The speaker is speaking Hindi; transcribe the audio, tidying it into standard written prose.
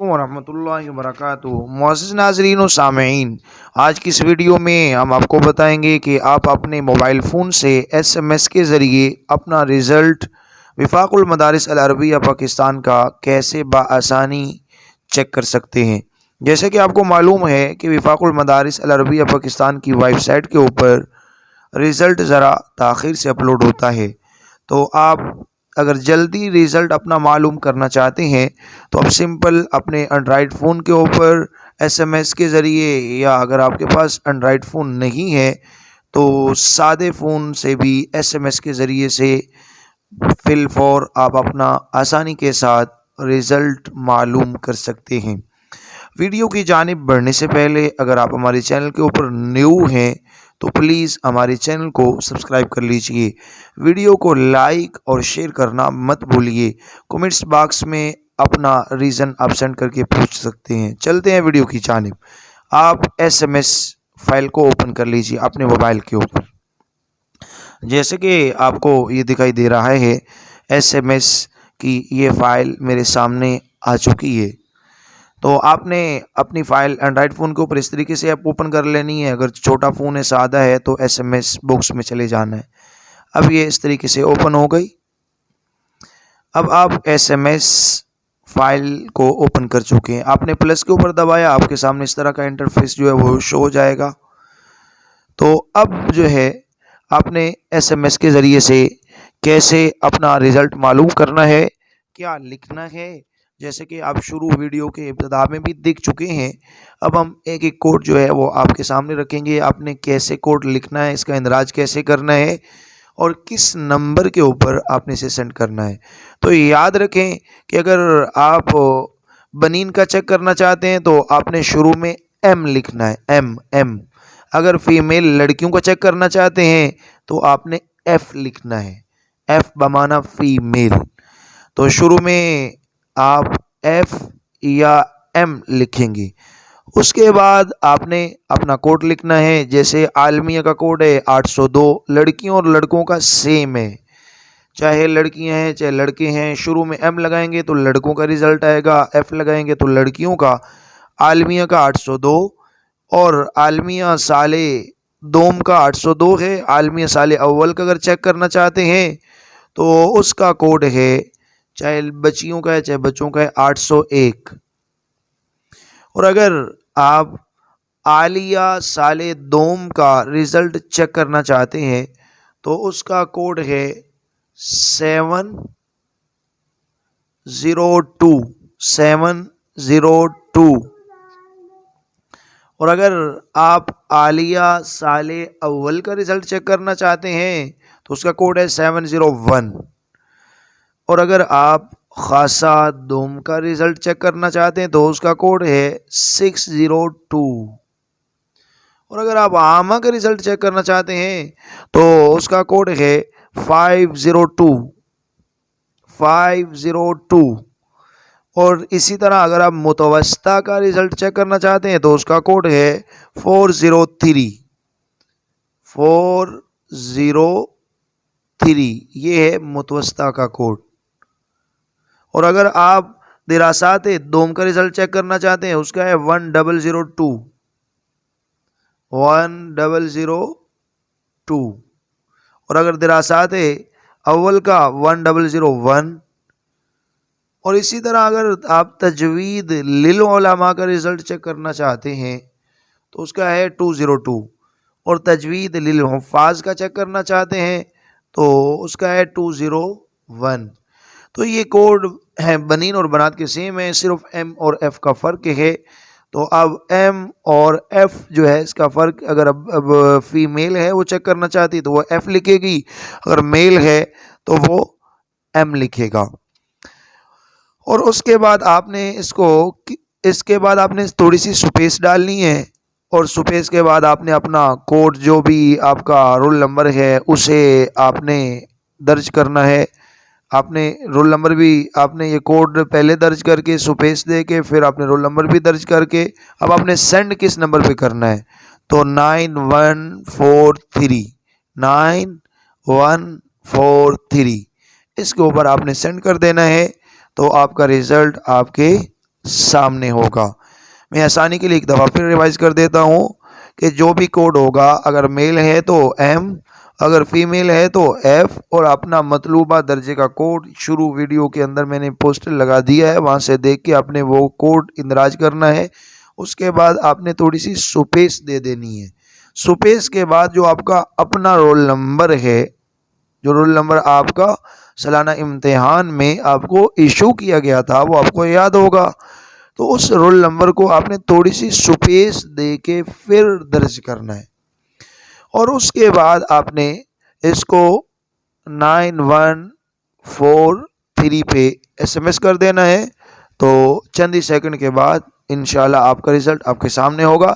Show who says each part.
Speaker 1: अस्सलामुअलैकुम वरहमतुल्लाहि वबरकातुहू। मुअज़्ज़िज़ नाज़रीन व सामईन, आज की इस वीडियो में हम आपको बताएंगे कि आप अपने मोबाइल फ़ोन से SMS के ज़रिए अपना रिज़ल्ट वफ़ाक़ुल मदारिस अल अरबिया पाकिस्तान का कैसे बआसानी चेक कर सकते हैं। जैसे कि आपको मालूम है कि वफ़ाक़ुल मदारिस अल अरबिया पाकिस्तान की वेबसाइट के ऊपर रिज़ल्ट ज़रा ताख़ीर से अपलोड होता है, तो आप अगर जल्दी रिज़ल्ट अपना मालूम करना चाहते हैं तो आप सिंपल अपने एंड्रॉयड फ़ोन के ऊपर SMS के ज़रिए, या अगर आपके पास एंड्रॉयड फ़ोन नहीं है तो सादे फ़ोन से भी SMS के ज़रिए से फिल फॉर आप अपना आसानी के साथ रिज़ल्ट मालूम कर सकते हैं। वीडियो की जानिब बढ़ने से पहले अगर आप हमारे चैनल के ऊपर न्यू हैं तो प्लीज़ हमारे चैनल को सब्सक्राइब कर लीजिए। वीडियो को लाइक और शेयर करना मत भूलिए। कमेंट्स बॉक्स में अपना रीज़न आप सेंड करके पूछ सकते हैं। चलते हैं वीडियो की जानिब। आप SMS फाइल को ओपन कर लीजिए अपने मोबाइल के ऊपर। जैसे कि आपको ये दिखाई दे रहा है SMS की ये फ़ाइल मेरे सामने आ चुकी है। तो आपने अपनी फ़ाइल एंड्रॉयड फ़ोन के ऊपर इस तरीके से ऐप ओपन कर लेनी है। अगर छोटा फ़ोन है, सादा है, तो SMS बॉक्स में चले जाना है। अब ये इस तरीके से ओपन हो गई। अब आप SMS फ़ाइल को ओपन कर चुके हैं। आपने प्लस के ऊपर दबाया, आपके सामने इस तरह का इंटरफेस जो है वो शो हो जाएगा। तो अब जो है आपने SMS के ज़रिए से कैसे अपना रिज़ल्ट मालूम करना है, क्या लिखना है, जैसे कि आप शुरू वीडियो के इब्तिदा में भी दिख चुके हैं। अब हम एक एक कोड जो है वो आपके सामने रखेंगे। आपने कैसे कोड लिखना है, इसका इंदराज कैसे करना है और किस नंबर के ऊपर आपने इसे सेंड करना है। तो याद रखें कि अगर आप बनीन का चेक करना चाहते हैं तो आपने शुरू में M लिखना है, M। अगर फीमेल लड़कियों का चेक करना चाहते हैं तो आपने F लिखना है, F बमाना फीमेल। तो शुरू में आप F या M लिखेंगे। उसके बाद आपने अपना कोड लिखना है। जैसे आलमिया का कोड है 802, लड़कियों और लड़कों का सेम है, चाहे लड़कियां हैं चाहे लड़के हैं। शुरू में M लगाएंगे तो लड़कों का रिज़ल्ट आएगा, F लगाएंगे तो लड़कियों का। आलमिया का 802 और आलमिया साले दोम का 802 है। आलमिया साले अव्वल का अगर चेक करना चाहते हैं तो उसका कोड है, चाहे बच्चियों का है चाहे बच्चों का है, 801। और अगर आप आलिया साले दोम का रिज़ल्ट चेक करना चाहते हैं तो उसका कोड है 702। और अगर आप आलिया साले अव्वल का रिज़ल्ट चेक करना चाहते हैं तो उसका कोड है 701। और अगर आप खासा दोम का रिज़ल्ट चेक करना चाहते हैं तो उसका कोड है 602। और अगर आप आमा का रिज़ल्ट चेक करना चाहते हैं तो उसका कोड है 502। और इसी तरह अगर आप मुतवस्ता का रिज़ल्ट चेक करना चाहते हैं तो उसका कोड है 403। ये है मुतवस्ता का कोड। और अगर आप दिरासात दोम का रिज़ल्ट चेक करना चाहते हैं उसका है 1002। और अगर दिरासात अव्वल का 1001। और इसी तरह अगर आप तजवीद लिल उलमा का रिज़ल्ट चेक करना चाहते हैं तो उसका है 202। और तजवीद लिल हुफ़ाज़ का चेक करना चाहते हैं तो उसका है 201। तो ये कोड है बनीन और बनात के सेम है, सिर्फ M और F का फ़र्क है। तो अब M और F जो है इसका फ़र्क, अगर अब फीमेल है वो चेक करना चाहती तो वो F लिखेगी, अगर मेल है तो वो M लिखेगा। और उसके बाद आपने इसके बाद आपने थोड़ी सी स्पेस डालनी है। और स्पेस के बाद आपने अपना कोड, जो भी आपका रोल नंबर है, उसे आपने दर्ज करना है। आपने रोल नंबर भी, आपने ये कोड पहले दर्ज करके स्पेस दे के फिर आपने रोल नंबर भी दर्ज करके अब आपने सेंड किस नंबर पे करना है तो 9143 इसके ऊपर आपने सेंड कर देना है। तो आपका रिज़ल्ट आपके सामने होगा। मैं आसानी के लिए एक दफ़ा फिर रिवाइज कर देता हूँ कि जो भी कोड होगा, अगर मेल है तो M, अगर फीमेल है तो F, और अपना मतलूबा दर्जे का कोड शुरू वीडियो के अंदर मैंने पोस्टर लगा दिया है, वहाँ से देख के आपने वो कोड इंदराज करना है। उसके बाद आपने थोड़ी सी स्पेस दे देनी है। स्पेस के बाद जो आपका अपना रोल नंबर है, जो रोल नंबर आपका सालाना इम्तिहान में आपको इशू किया गया था, वो आपको याद होगा। तो उस रोल नंबर को आपने थोड़ी सी स्पेस दे के फिर दर्ज करना है, और उसके बाद आपने इसको 9143 पे SMS कर देना है। तो चंद ही सेकंड के बाद इंशाल्लाह आपका रिज़ल्ट आपके सामने होगा।